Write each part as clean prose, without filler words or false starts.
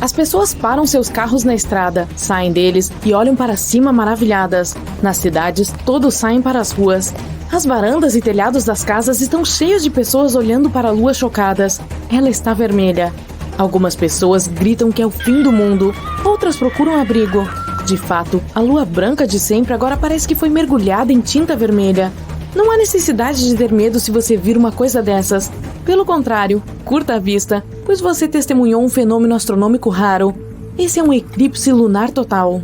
As pessoas param seus carros na estrada, saem deles e olham para cima maravilhadas. Nas cidades, todos saem para as ruas. As varandas e telhados das casas estão cheios de pessoas olhando para a lua chocadas. Ela está vermelha. Algumas pessoas gritam que é o fim do mundo, outras procuram abrigo. De fato, a lua branca de sempre agora parece que foi mergulhada em tinta vermelha. Não há necessidade de ter medo se você vir uma coisa dessas. Pelo contrário, curta a vista, pois você testemunhou um fenômeno astronômico raro. Esse é um eclipse lunar total.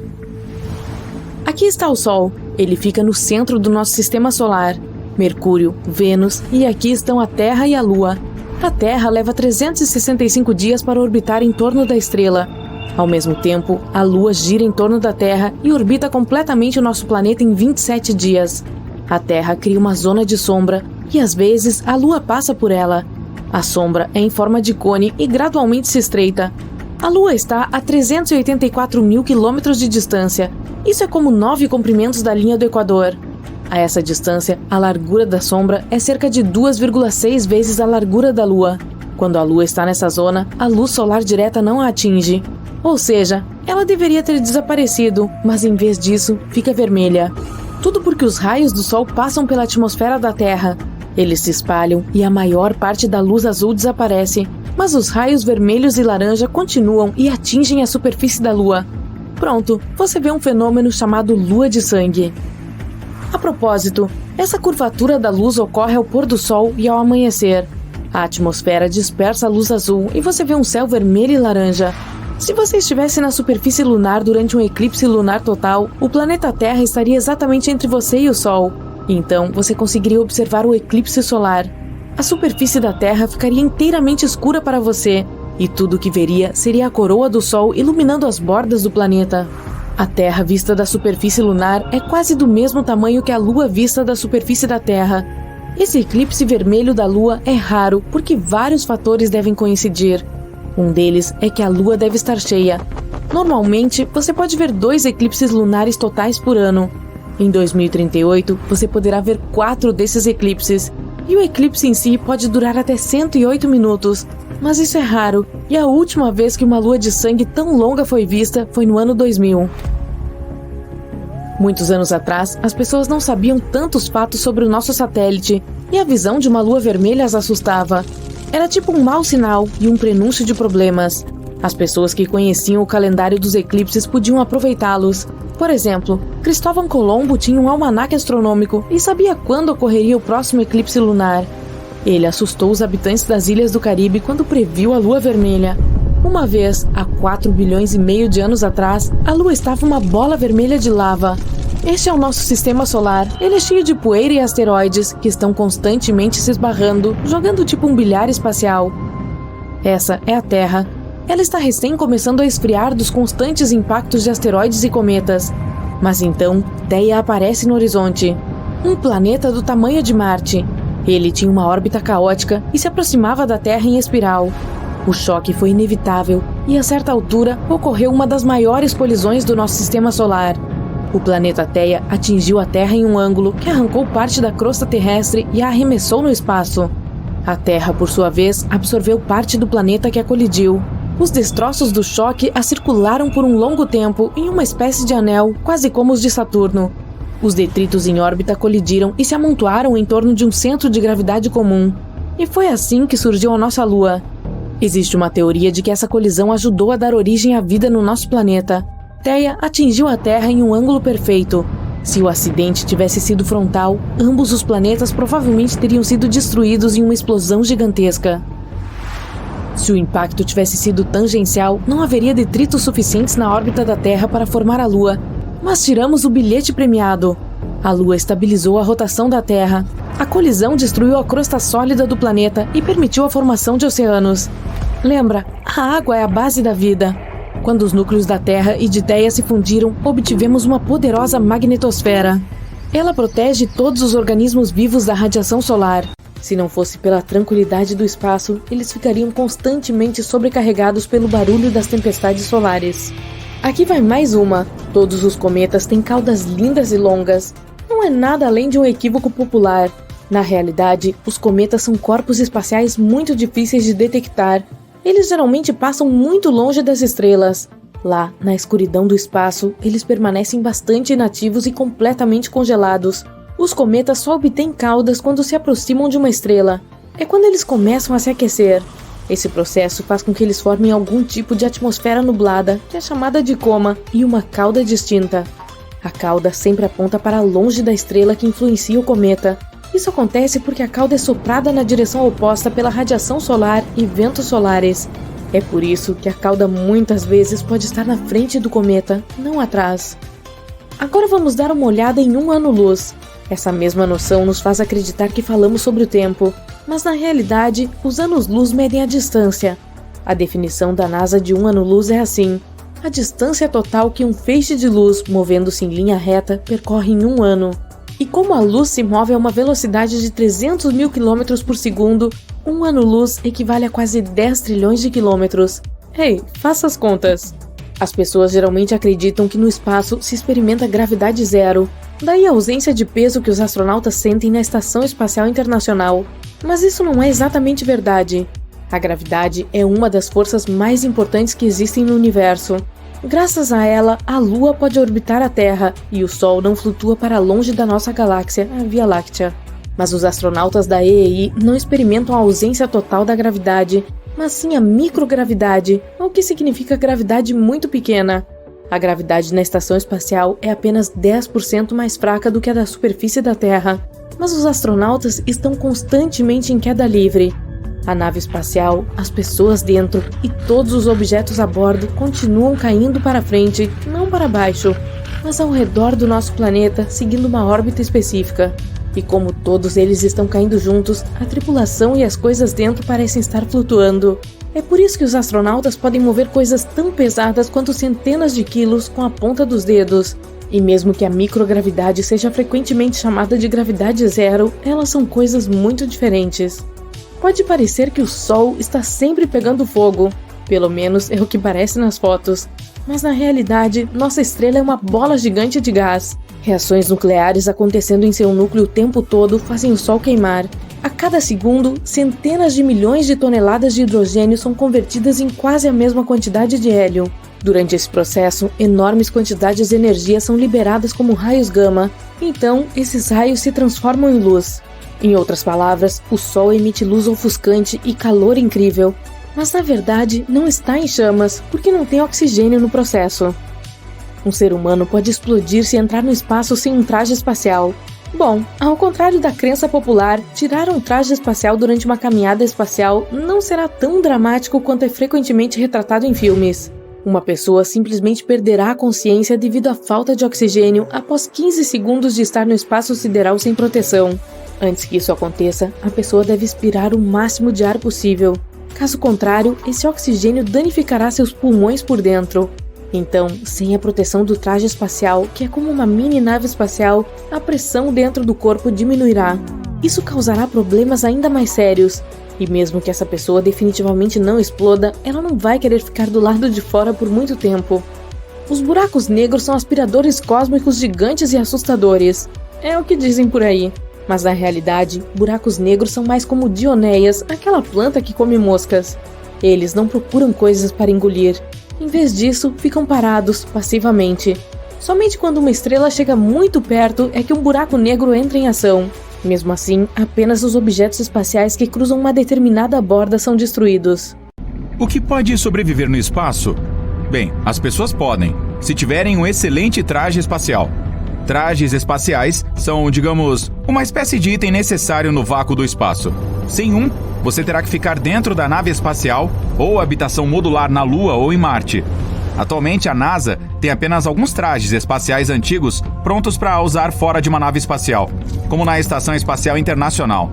Aqui está o Sol. Ele fica no centro do nosso sistema solar. Mercúrio, Vênus e aqui estão a Terra e a Lua. A Terra leva 365 dias para orbitar em torno da estrela. Ao mesmo tempo, a Lua gira em torno da Terra e orbita completamente o nosso planeta em 27 dias. A Terra cria uma zona de sombra e, às vezes, a Lua passa por ela. A sombra é em forma de cone e gradualmente se estreita. A Lua está a 384 mil quilômetros de distância. Isso é como 9 comprimentos da linha do Equador. A essa distância, a largura da sombra é cerca de 2,6 vezes a largura da Lua. Quando a Lua está nessa zona, a luz solar direta não a atinge. Ou seja, ela deveria ter desaparecido, mas em vez disso, fica vermelha. Tudo porque os raios do Sol passam pela atmosfera da Terra. Eles se espalham e a maior parte da luz azul desaparece, mas os raios vermelhos e laranja continuam e atingem a superfície da Lua. Pronto, você vê um fenômeno chamado lua de sangue. A propósito, essa curvatura da luz ocorre ao pôr do Sol e ao amanhecer. A atmosfera dispersa a luz azul e você vê um céu vermelho e laranja. Se você estivesse na superfície lunar durante um eclipse lunar total, o planeta Terra estaria exatamente entre você e o Sol. Então, você conseguiria observar o eclipse solar. A superfície da Terra ficaria inteiramente escura para você, e tudo o que veria seria a coroa do Sol iluminando as bordas do planeta. A Terra vista da superfície lunar é quase do mesmo tamanho que a Lua vista da superfície da Terra. Esse eclipse vermelho da Lua é raro porque vários fatores devem coincidir. Um deles é que a Lua deve estar cheia. Normalmente, você pode ver 2 eclipses lunares totais por ano. Em 2038, você poderá ver 4 desses eclipses. E o eclipse em si pode durar até 108 minutos. Mas isso é raro, e a última vez que uma lua de sangue tão longa foi vista foi no ano 2000. Muitos anos atrás, as pessoas não sabiam tantos fatos sobre o nosso satélite, e a visão de uma lua vermelha as assustava. Era tipo um mau sinal e um prenúncio de problemas. As pessoas que conheciam o calendário dos eclipses podiam aproveitá-los. Por exemplo, Cristóvão Colombo tinha um almanaque astronômico e sabia quando ocorreria o próximo eclipse lunar. Ele assustou os habitantes das ilhas do Caribe quando previu a lua vermelha. Uma vez, há 4 bilhões e meio de anos atrás, a lua estava uma bola vermelha de lava. Este é o nosso sistema solar. Ele é cheio de poeira e asteroides que estão constantemente se esbarrando, jogando tipo um bilhar espacial. Essa é a Terra. Ela está recém começando a esfriar dos constantes impactos de asteroides e cometas. Mas então, Theia aparece no horizonte. Um planeta do tamanho de Marte. Ele tinha uma órbita caótica e se aproximava da Terra em espiral. O choque foi inevitável e, a certa altura, ocorreu uma das maiores colisões do nosso sistema solar. O planeta Theia atingiu a Terra em um ângulo que arrancou parte da crosta terrestre e a arremessou no espaço. A Terra, por sua vez, absorveu parte do planeta que a colidiu. Os destroços do choque a circularam por um longo tempo em uma espécie de anel, quase como os de Saturno. Os detritos em órbita colidiram e se amontoaram em torno de um centro de gravidade comum. E foi assim que surgiu a nossa Lua. Existe uma teoria de que essa colisão ajudou a dar origem à vida no nosso planeta. Theia atingiu a Terra em um ângulo perfeito. Se o acidente tivesse sido frontal, ambos os planetas provavelmente teriam sido destruídos em uma explosão gigantesca. Se o impacto tivesse sido tangencial, não haveria detritos suficientes na órbita da Terra para formar a Lua. Mas tiramos o bilhete premiado. A Lua estabilizou a rotação da Terra. A colisão destruiu a crosta sólida do planeta e permitiu a formação de oceanos. Lembra, a água é a base da vida. Quando os núcleos da Terra e de Theia se fundiram, obtivemos uma poderosa magnetosfera. Ela protege todos os organismos vivos da radiação solar. Se não fosse pela tranquilidade do espaço, eles ficariam constantemente sobrecarregados pelo barulho das tempestades solares. Aqui vai mais uma. Todos os cometas têm caudas lindas e longas. Não é nada além de um equívoco popular. Na realidade, os cometas são corpos espaciais muito difíceis de detectar. Eles geralmente passam muito longe das estrelas. Lá, na escuridão do espaço, eles permanecem bastante inativos e completamente congelados. Os cometas só obtêm caudas quando se aproximam de uma estrela. É quando eles começam a se aquecer. Esse processo faz com que eles formem algum tipo de atmosfera nublada, que é chamada de coma, e uma cauda distinta. A cauda sempre aponta para longe da estrela que influencia o cometa. Isso acontece porque a cauda é soprada na direção oposta pela radiação solar e ventos solares. É por isso que a cauda muitas vezes pode estar na frente do cometa, não atrás. Agora vamos dar uma olhada em um ano-luz. Essa mesma noção nos faz acreditar que falamos sobre o tempo, mas na realidade, os anos-luz medem a distância. A definição da NASA de um ano-luz é assim: a distância total que um feixe de luz, movendo-se em linha reta, percorre em um ano. E como a luz se move a uma velocidade de 300 mil km por segundo, um ano-luz equivale a quase 10 trilhões de quilômetros. Ei, faça as contas. As pessoas geralmente acreditam que no espaço se experimenta gravidade zero, daí a ausência de peso que os astronautas sentem na Estação Espacial Internacional. Mas isso não é exatamente verdade. A gravidade é uma das forças mais importantes que existem no universo. Graças a ela, a Lua pode orbitar a Terra e o Sol não flutua para longe da nossa galáxia, a Via Láctea. Mas os astronautas da EEI não experimentam a ausência total da gravidade, mas sim a microgravidade, o que significa gravidade muito pequena. A gravidade na estação espacial é apenas 10% mais fraca do que a da superfície da Terra, mas os astronautas estão constantemente em queda livre. A nave espacial, as pessoas dentro e todos os objetos a bordo continuam caindo para frente, não para baixo, mas ao redor do nosso planeta, seguindo uma órbita específica. E como todos eles estão caindo juntos, a tripulação e as coisas dentro parecem estar flutuando. É por isso que os astronautas podem mover coisas tão pesadas quanto centenas de quilos com a ponta dos dedos. E mesmo que a microgravidade seja frequentemente chamada de gravidade zero, elas são coisas muito diferentes. Pode parecer que o Sol está sempre pegando fogo, pelo menos é o que parece nas fotos, mas na realidade, nossa estrela é uma bola gigante de gás. Reações nucleares acontecendo em seu núcleo o tempo todo fazem o Sol queimar. A cada segundo, centenas de milhões de toneladas de hidrogênio são convertidas em quase a mesma quantidade de hélio. Durante esse processo, enormes quantidades de energia são liberadas como raios gama, então esses raios se transformam em luz. Em outras palavras, o Sol emite luz ofuscante e calor incrível, mas na verdade não está em chamas porque não tem oxigênio no processo. Um ser humano pode explodir se entrar no espaço sem um traje espacial. Bom, ao contrário da crença popular, tirar um traje espacial durante uma caminhada espacial não será tão dramático quanto é frequentemente retratado em filmes. Uma pessoa simplesmente perderá a consciência devido à falta de oxigênio após 15 segundos de estar no espaço sideral sem proteção. Antes que isso aconteça, a pessoa deve expirar o máximo de ar possível. Caso contrário, esse oxigênio danificará seus pulmões por dentro. Então, sem a proteção do traje espacial, que é como uma mini nave espacial, a pressão dentro do corpo diminuirá. Isso causará problemas ainda mais sérios. E mesmo que essa pessoa definitivamente não exploda, ela não vai querer ficar do lado de fora por muito tempo. Os buracos negros são aspiradores cósmicos gigantes e assustadores. É o que dizem por aí. Mas na realidade, buracos negros são mais como Dioneias, aquela planta que come moscas. Eles não procuram coisas para engolir. Em vez disso, ficam parados, passivamente. Somente quando uma estrela chega muito perto é que um buraco negro entra em ação. Mesmo assim, apenas os objetos espaciais que cruzam uma determinada borda são destruídos. O que pode sobreviver no espaço? Bem, as pessoas podem, se tiverem um excelente traje espacial. Trajes espaciais são, digamos, uma espécie de item necessário no vácuo do espaço. Sem um, você terá que ficar dentro da nave espacial ou habitação modular na Lua ou em Marte. Atualmente, a NASA tem apenas alguns trajes espaciais antigos prontos para usar fora de uma nave espacial, como na Estação Espacial Internacional.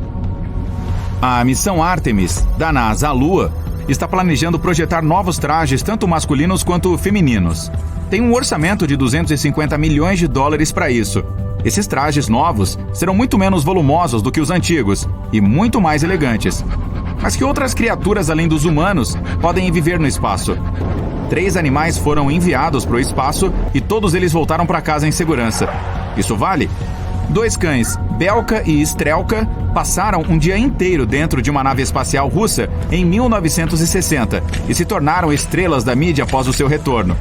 A missão Artemis, da NASA à Lua, está planejando projetar novos trajes tanto masculinos quanto femininos. Tem um orçamento de 250 milhões de dólares para isso. Esses trajes novos serão muito menos volumosos do que os antigos e muito mais elegantes. Mas que outras criaturas além dos humanos podem viver no espaço? 3 animais foram enviados para o espaço e todos eles voltaram para casa em segurança. Isso vale? Dois cães, Belka e Strelka, passaram um dia inteiro dentro de uma nave espacial russa em 1960 e se tornaram estrelas da mídia após o seu retorno.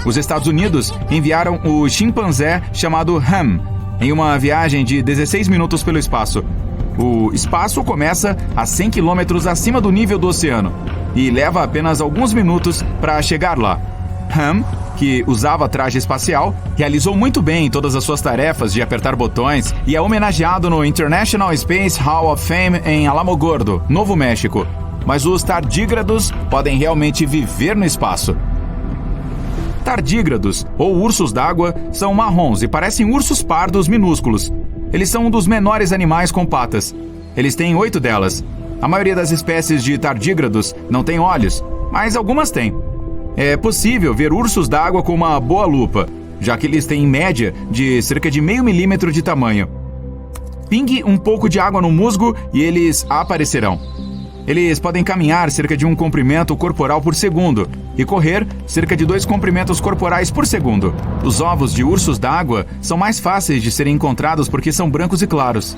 Os Estados Unidos enviaram o chimpanzé chamado Ham em uma viagem de 16 minutos pelo espaço. O espaço começa a 100 quilômetros acima do nível do oceano e leva apenas alguns minutos para chegar lá. Ham, que usava traje espacial, realizou muito bem em todas as suas tarefas de apertar botões e é homenageado no International Space Hall of Fame em Alamogordo, Novo México. Mas os tardígrados podem realmente viver no espaço. Tardígrados, ou ursos d'água, são marrons e parecem ursos pardos minúsculos. Eles são um dos menores animais com patas. Eles têm 8 delas. A maioria das espécies de tardígrados não tem olhos, mas algumas têm. É possível ver ursos d'água com uma boa lupa, já que eles têm em média de cerca de meio milímetro de tamanho. Pingue um pouco de água no musgo e eles aparecerão. Eles podem caminhar cerca de 1 comprimento corporal por segundo e correr cerca de 2 comprimentos corporais por segundo. Os ovos de ursos d'água são mais fáceis de serem encontrados porque são brancos e claros.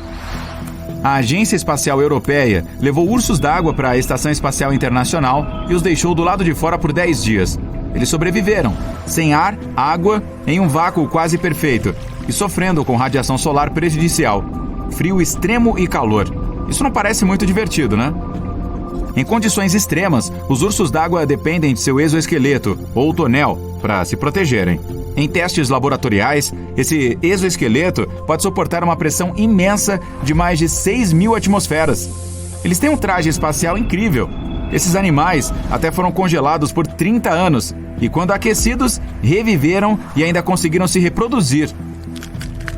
A Agência Espacial Europeia levou ursos d'água para a Estação Espacial Internacional e os deixou do lado de fora por 10 dias. Eles sobreviveram, sem ar, água, em um vácuo quase perfeito e sofrendo com radiação solar prejudicial, frio extremo e calor. Isso não parece muito divertido, né? Em condições extremas, os ursos d'água dependem de seu exoesqueleto, ou tonel, para se protegerem. Em testes laboratoriais, esse exoesqueleto pode suportar uma pressão imensa de mais de 6.000 atmosferas. Eles têm um traje espacial incrível. Esses animais até foram congelados por 30 anos e, quando aquecidos, reviveram e ainda conseguiram se reproduzir.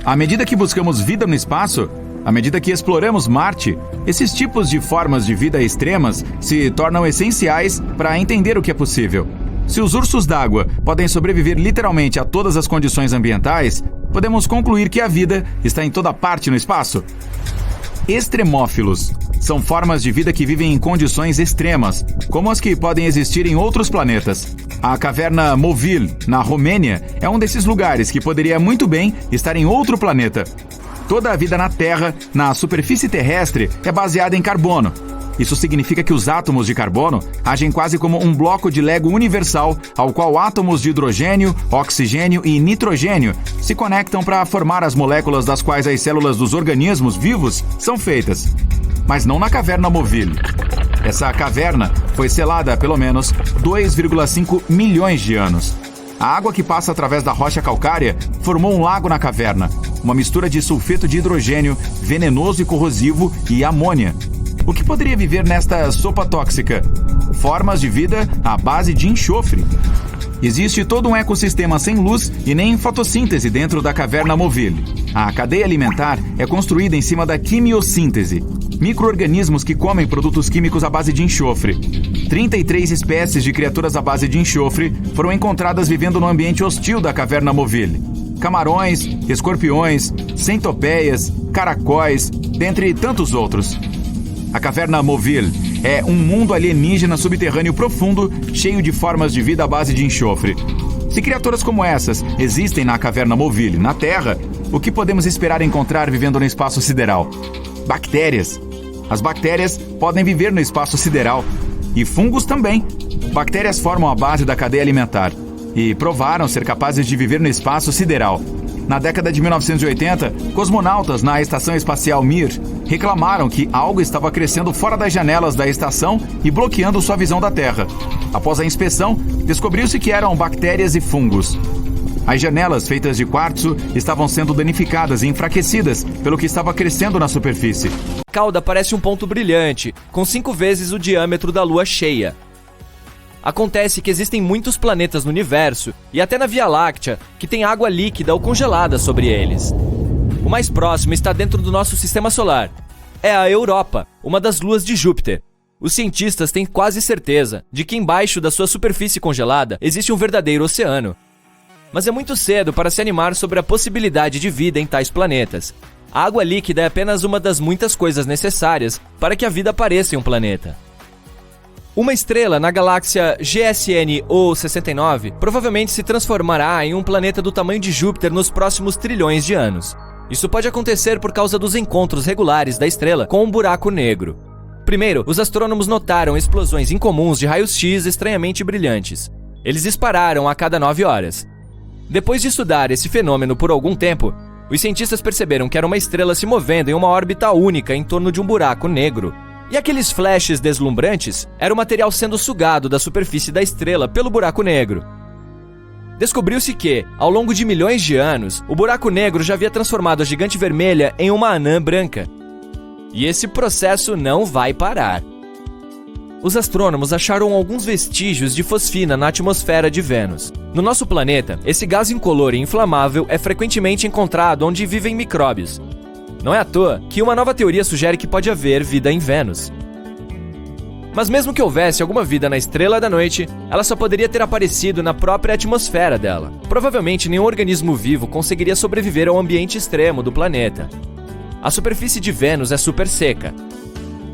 À medida que buscamos vida no espaço, à medida que exploramos Marte, esses tipos de formas de vida extremas se tornam essenciais para entender o que é possível. Se os ursos d'água podem sobreviver literalmente a todas as condições ambientais, podemos concluir que a vida está em toda parte no espaço. Extremófilos são formas de vida que vivem em condições extremas, como as que podem existir em outros planetas. A caverna Movil, na Romênia, é um desses lugares que poderia muito bem estar em outro planeta. Toda a vida na Terra, na superfície terrestre, é baseada em carbono. Isso significa que os átomos de carbono agem quase como um bloco de Lego universal, ao qual átomos de hidrogênio, oxigênio e nitrogênio se conectam para formar as moléculas das quais as células dos organismos vivos são feitas. Mas não na caverna Movil. Essa caverna foi selada há pelo menos 2,5 milhões de anos. A água que passa através da rocha calcária formou um lago na caverna, uma mistura de sulfeto de hidrogênio, venenoso e corrosivo, e amônia. O que poderia viver nesta sopa tóxica? Formas de vida à base de enxofre. Existe todo um ecossistema sem luz e nem fotossíntese dentro da caverna Movil. A cadeia alimentar é construída em cima da quimiossíntese, micro-organismos que comem produtos químicos à base de enxofre. 33 espécies de criaturas à base de enxofre foram encontradas vivendo no ambiente hostil da caverna Movil. Camarões, escorpiões, centopeias, caracóis, dentre tantos outros. A caverna Movil é um mundo alienígena subterrâneo profundo, cheio de formas de vida à base de enxofre. Se criaturas como essas existem na caverna Movil, na Terra, o que podemos esperar encontrar vivendo no espaço sideral? Bactérias. As bactérias podem viver no espaço sideral. E fungos também. Bactérias formam a base da cadeia alimentar e provaram ser capazes de viver no espaço sideral. Na década de 1980, cosmonautas na Estação Espacial Mir reclamaram que algo estava crescendo fora das janelas da estação e bloqueando sua visão da Terra. Após a inspeção, descobriu-se que eram bactérias e fungos. As janelas feitas de quartzo estavam sendo danificadas e enfraquecidas pelo que estava crescendo na superfície. A cauda parece um ponto brilhante, com 5 vezes o diâmetro da Lua cheia. Acontece que existem muitos planetas no universo, e até na Via Láctea, que tem água líquida ou congelada sobre eles. O mais próximo está dentro do nosso sistema solar. É a Europa, uma das luas de Júpiter. Os cientistas têm quase certeza de que embaixo da sua superfície congelada existe um verdadeiro oceano. Mas é muito cedo para se animar sobre a possibilidade de vida em tais planetas. A água líquida é apenas uma das muitas coisas necessárias para que a vida apareça em um planeta. Uma estrela na galáxia GSN O69 provavelmente se transformará em um planeta do tamanho de Júpiter nos próximos trilhões de anos. Isso pode acontecer por causa dos encontros regulares da estrela com um buraco negro. Primeiro, os astrônomos notaram explosões incomuns de raios-x estranhamente brilhantes. Eles dispararam a cada 9 horas. Depois de estudar esse fenômeno por algum tempo, os cientistas perceberam que era uma estrela se movendo em uma órbita única em torno de um buraco negro. E aqueles flashes deslumbrantes era o material sendo sugado da superfície da estrela pelo buraco negro. Descobriu-se que, ao longo de milhões de anos, o buraco negro já havia transformado a gigante vermelha em uma anã branca. E esse processo não vai parar. Os astrônomos acharam alguns vestígios de fosfina na atmosfera de Vênus. No nosso planeta, esse gás incolor e inflamável é frequentemente encontrado onde vivem micróbios. Não é à toa que uma nova teoria sugere que pode haver vida em Vênus. Mas mesmo que houvesse alguma vida na estrela da noite, ela só poderia ter aparecido na própria atmosfera dela. Provavelmente nenhum organismo vivo conseguiria sobreviver ao ambiente extremo do planeta. A superfície de Vênus é super seca.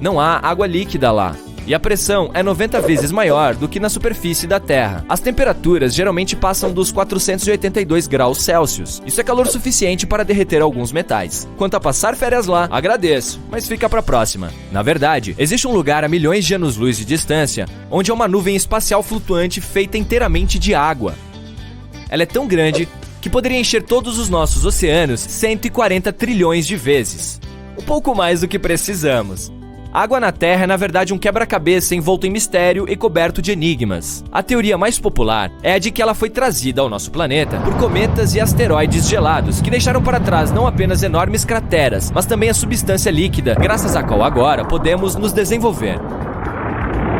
Não há água líquida lá. E a pressão é 90 vezes maior do que na superfície da Terra. As temperaturas geralmente passam dos 482 graus Celsius. Isso é calor suficiente para derreter alguns metais. Quanto a passar férias lá, agradeço, mas fica para a próxima. Na verdade, existe um lugar a milhões de anos-luz de distância, onde é uma nuvem espacial flutuante feita inteiramente de água. Ela é tão grande que poderia encher todos os nossos oceanos 140 trilhões de vezes. Um pouco mais do que precisamos. A água na Terra é na verdade um quebra-cabeça envolto em mistério e coberto de enigmas. A teoria mais popular é a de que ela foi trazida ao nosso planeta por cometas e asteroides gelados, que deixaram para trás não apenas enormes crateras, mas também a substância líquida, graças à qual agora podemos nos desenvolver.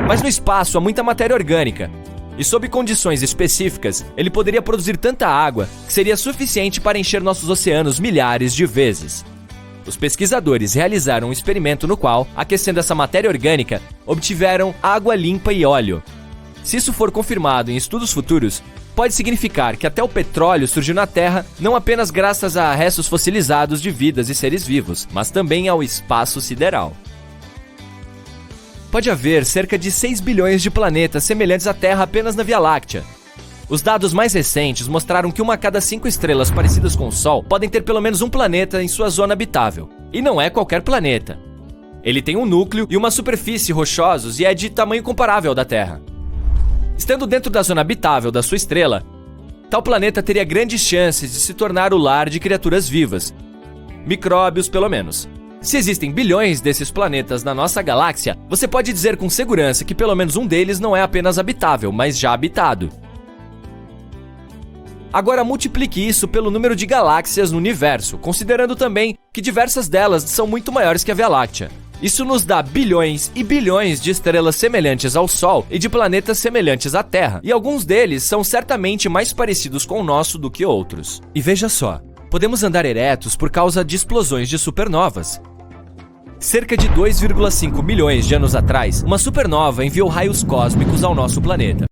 Mas no espaço há muita matéria orgânica, e sob condições específicas, ele poderia produzir tanta água que seria suficiente para encher nossos oceanos milhares de vezes. Os pesquisadores realizaram um experimento no qual, aquecendo essa matéria orgânica, obtiveram água limpa e óleo. Se isso for confirmado em estudos futuros, pode significar que até o petróleo surgiu na Terra não apenas graças a restos fossilizados de vidas e seres vivos, mas também ao espaço sideral. Pode haver cerca de 6 bilhões de planetas semelhantes à Terra apenas na Via Láctea. Os dados mais recentes mostraram que 1 a cada 5 estrelas parecidas com o Sol podem ter pelo menos um planeta em sua zona habitável. E não é qualquer planeta. Ele tem um núcleo e uma superfície rochosos e é de tamanho comparável ao da Terra. Estando dentro da zona habitável da sua estrela, tal planeta teria grandes chances de se tornar o lar de criaturas vivas. Micróbios, pelo menos. Se existem bilhões desses planetas na nossa galáxia, você pode dizer com segurança que pelo menos um deles não é apenas habitável, mas já habitado. Agora multiplique isso pelo número de galáxias no universo, considerando também que diversas delas são muito maiores que a Via Láctea. Isso nos dá bilhões e bilhões de estrelas semelhantes ao Sol e de planetas semelhantes à Terra, e alguns deles são certamente mais parecidos com o nosso do que outros. E veja só, podemos andar eretos por causa de explosões de supernovas. Cerca de 2,5 milhões de anos atrás, uma supernova enviou raios cósmicos ao nosso planeta.